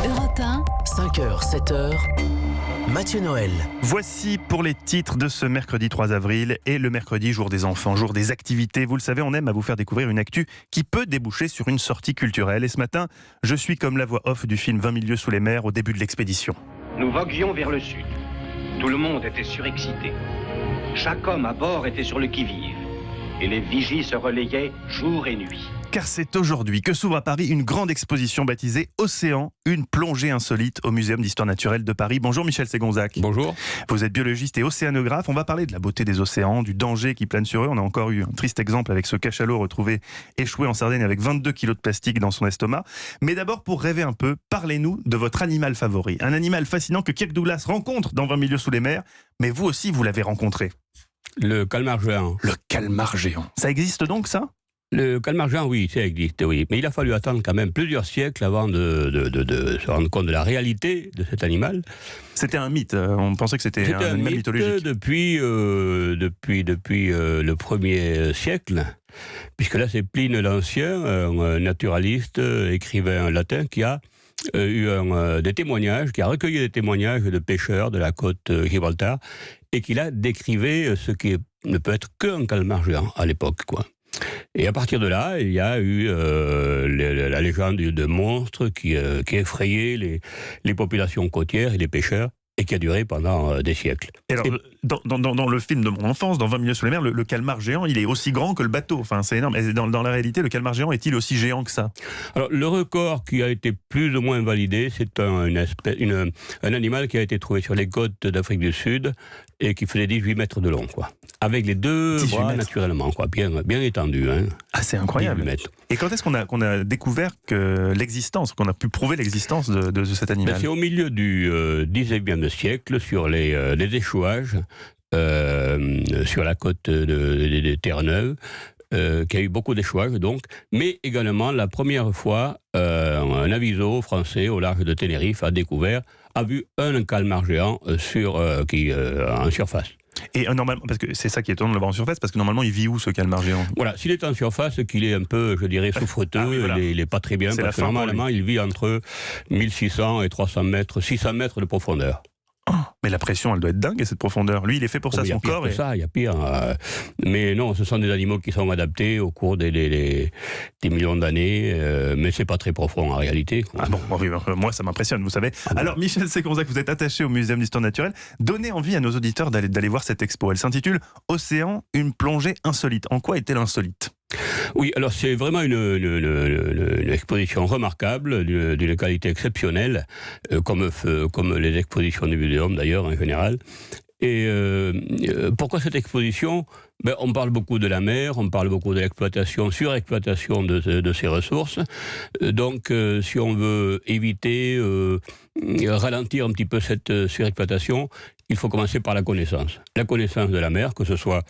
Europe 1, 5h, 7h, Mathieu Noël. Voici pour les titres de ce mercredi 3 avril et le mercredi, jour des enfants, jour des activités. Vous le savez, on aime à vous faire découvrir une actu qui peut déboucher sur une sortie culturelle. Et ce matin, je suis comme la voix off du film 20 000 lieues sous les mers au début de l'expédition. Nous voguions vers le sud. Tout le monde était surexcité. Chaque homme à bord était sur le qui-vive. Et les vigies se relayaient jour et nuit. Car c'est aujourd'hui que s'ouvre à Paris une grande exposition baptisée Océan, une plongée insolite au Muséum d'Histoire Naturelle de Paris. Bonjour Michel Ségonzac. Bonjour. Vous êtes biologiste et océanographe. On va parler de la beauté des océans, du danger qui plane sur eux. On a encore eu un triste exemple avec ce cachalot retrouvé échoué en Sardaigne avec 22 kilos de plastique dans son estomac. Mais d'abord, pour rêver un peu, parlez-nous de votre animal favori. Un animal fascinant que Kirk Douglas rencontre dans 20 000 lieues sous les mers, mais vous aussi, vous l'avez rencontré. Le calmar géant. Le calmar géant. Ça existe donc, ça ? Le calmar géant, oui, ça existe, oui. Mais il a fallu attendre quand même plusieurs siècles avant de se rendre compte de la réalité de cet animal. C'était un mythe. On pensait que c'était un animal mythologique. Depuis le 1er siècle, puisque là, c'est Pline l'Ancien, un naturaliste, écrivain latin, qui a eu des témoignages, qui a recueilli des témoignages de pêcheurs de la côte Gibraltar, et qui a décrivé ce qui ne peut être qu'un calmar géant à l'époque, quoi. Et à partir de là, il y a eu la légende de monstres qui effrayait les populations côtières et les pêcheurs, et qui a duré pendant des siècles. Et alors, dans le film de mon enfance, dans 20 000 lieues sous les mers, le calmar géant, il est aussi grand que le bateau. Enfin, c'est énorme. Et dans la réalité, le calmar géant est-il aussi géant que ça ? Alors, le record qui a été plus ou moins validé, c'est un animal qui a été trouvé sur les côtes d'Afrique du Sud et qui faisait 18 mètres de long, quoi. Avec les deux bras, naturellement, quoi, bien étendu. Hein. Ah, c'est incroyable. Et quand est-ce qu'on a découvert qu'on a pu prouver l'existence de cet animal ? C'est au milieu du 19e siècle, sur les échouages sur la côte de Terre-Neuve, qui a eu beaucoup d'échouages, donc, mais également la première fois, un aviso français au large de Tenerife a vu un calmar géant en surface. Et normalement, parce que c'est ça qui est étonnant de le voir en surface, parce que normalement il vit où ce calmar géant ? Voilà, s'il est en surface, qu'il est un peu, je dirais, souffreteux, voilà. Il n'est pas très bien, parce que normalement il vit entre 1600 et 300 mètres, 600 mètres de profondeur. Oh, mais la pression, elle doit être dingue à cette profondeur. Lui, il est fait pour ça, son corps. Il y a pire. Mais non, ce sont des animaux qui sont adaptés au cours des millions d'années, mais c'est pas très profond en réalité. Ah bon, moi ça m'impressionne, vous savez. Alors, Michel Ségonzac, vous êtes attaché au Muséum d'Histoire Naturelle. Donnez envie à nos auditeurs d'aller voir cette expo. Elle s'intitule « Océan, une plongée insolite ». En quoi est-elle insolite ? Oui, alors c'est vraiment une exposition remarquable, d'une qualité exceptionnelle, comme les expositions du muséum d'ailleurs en général. Et pourquoi cette exposition ? On parle beaucoup de la mer, on parle beaucoup de l'exploitation, surexploitation de ces ressources. Donc, si on veut éviter, ralentir un petit peu cette surexploitation, il faut commencer par la connaissance. La connaissance de la mer, que ce soit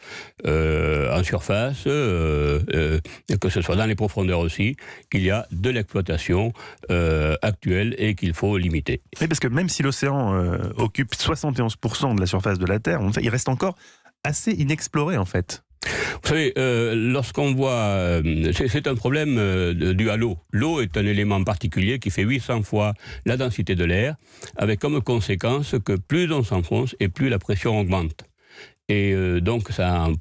en surface, que ce soit dans les profondeurs aussi, qu'il y a de l'exploitation actuelle et qu'il faut limiter. Oui, parce que même si l'océan occupe 71% de la surface de la Terre, il reste encore assez inexploré en fait. Vous savez, lorsqu'on voit... c'est un problème dû à l'eau. L'eau est un élément particulier qui fait 800 fois la densité de l'air, avec comme conséquence que plus on s'enfonce et plus la pression augmente. Et donc,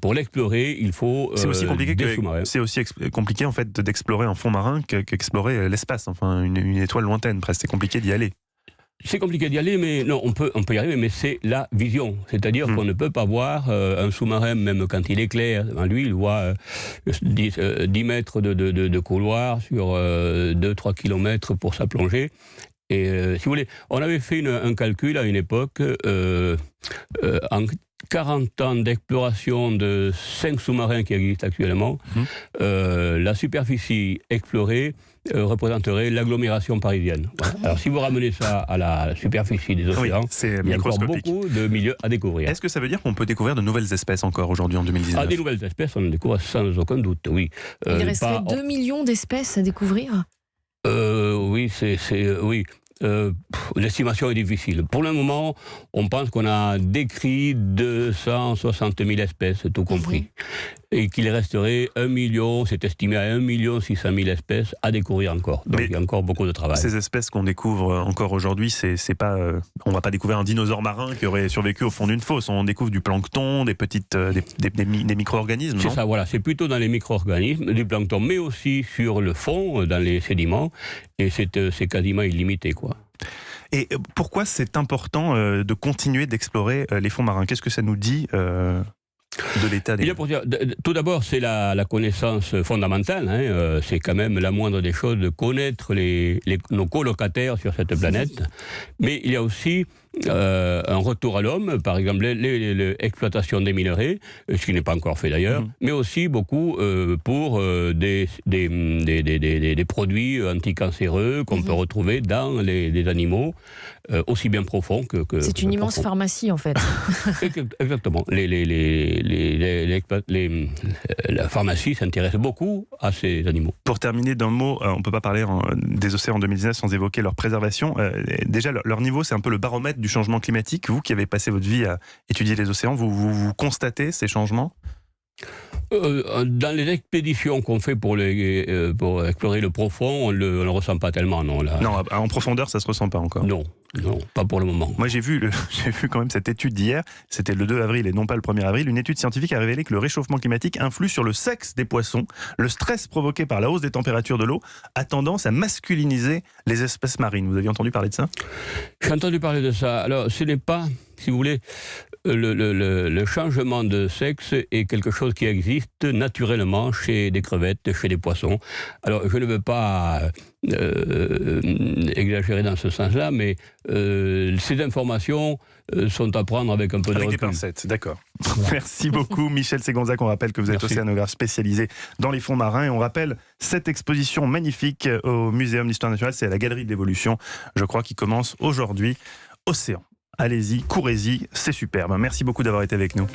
pour l'explorer, il faut c'est aussi compliqué des sous-marins. C'est aussi compliqué en fait d'explorer un fond marin qu'explorer l'espace. Enfin, une étoile lointaine, presque. C'est compliqué d'y aller. C'est compliqué d'y aller, mais non, on peut y arriver, mais c'est la vision. C'est-à-dire qu'on ne peut pas voir un sous-marin, même quand il est clair. Lui, il voit 10 mètres de couloir sur 2-3 kilomètres pour sa plongée. Et si vous voulez, on avait fait un calcul à une époque, en 40 ans d'exploration de 5 sous-marins qui existent actuellement, la superficie explorée représenterait l'agglomération parisienne. Voilà. Alors si vous ramenez ça à la superficie des océans, il y a encore beaucoup de milieux à découvrir. Est-ce que ça veut dire qu'on peut découvrir de nouvelles espèces encore aujourd'hui en 2019 ? Des nouvelles espèces, on en découvre sans aucun doute, oui. Il resterait 2 millions d'espèces à découvrir ? Oui, oui. L'estimation est difficile. Pour le moment, on pense qu'on a décrit 260 000 espèces, tout compris. et qu'il resterait 1 million, c'est estimé à 1 600 000 espèces à découvrir encore. Donc il y a encore beaucoup de travail. Ces espèces qu'on découvre encore aujourd'hui, c'est pas, on va pas découvrir un dinosaure marin qui aurait survécu au fond d'une fosse. On découvre du plancton, des petites, des micro-organismes. C'est ça, voilà. C'est plutôt dans les micro-organismes, du plancton, mais aussi sur le fond, dans les sédiments, et c'est quasiment illimité, quoi. Et pourquoi c'est important de continuer d'explorer les fonds marins? Qu'est-ce que ça nous dit de l'état des... Tout d'abord, c'est la connaissance fondamentale. C'est quand même la moindre des choses de connaître nos colocataires sur cette planète. Mais il y a aussi un retour à l'homme, par exemple l'exploitation des minerais, ce qui n'est pas encore fait d'ailleurs, mais aussi beaucoup pour des produits anticancéreux qu'on peut retrouver dans les animaux, aussi bien profonds que c'est une immense pharmacie en fait. Exactement. La pharmacie s'intéresse beaucoup à ces animaux. Pour terminer d'un mot, on ne peut pas parler des océans en 2019 sans évoquer leur préservation. Déjà, leur niveau, c'est un peu le baromètre du changement climatique. Vous qui avez passé votre vie à étudier les océans, vous constatez ces changements ? Dans les expéditions qu'on fait pour explorer le profond, on ne le ressent pas tellement, non. Non, en profondeur, ça ne se ressent pas encore. Non, pas pour le moment. Moi, j'ai vu quand même cette étude d'hier, c'était le 2 avril et non pas le 1er avril. Une étude scientifique a révélé que le réchauffement climatique influe sur le sexe des poissons. Le stress provoqué par la hausse des températures de l'eau a tendance à masculiniser les espèces marines. Vous aviez entendu parler de ça ? J'ai entendu parler de ça. Alors, ce n'est pas, si vous voulez... Le changement de sexe est quelque chose qui existe naturellement chez des crevettes, chez des poissons. Alors, je ne veux pas exagérer dans ce sens-là, mais ces informations sont à prendre avec un peu de recul. Avec des pincettes, d'accord. Merci beaucoup, Michel Segonzac. On rappelle que vous êtes océanographe spécialisé dans les fonds marins. Et on rappelle cette exposition magnifique au Muséum d'Histoire Naturelle. C'est à la Galerie de l'Évolution, je crois, qui commence aujourd'hui. Océan. Allez-y, courez-y, c'est superbe. Merci beaucoup d'avoir été avec nous.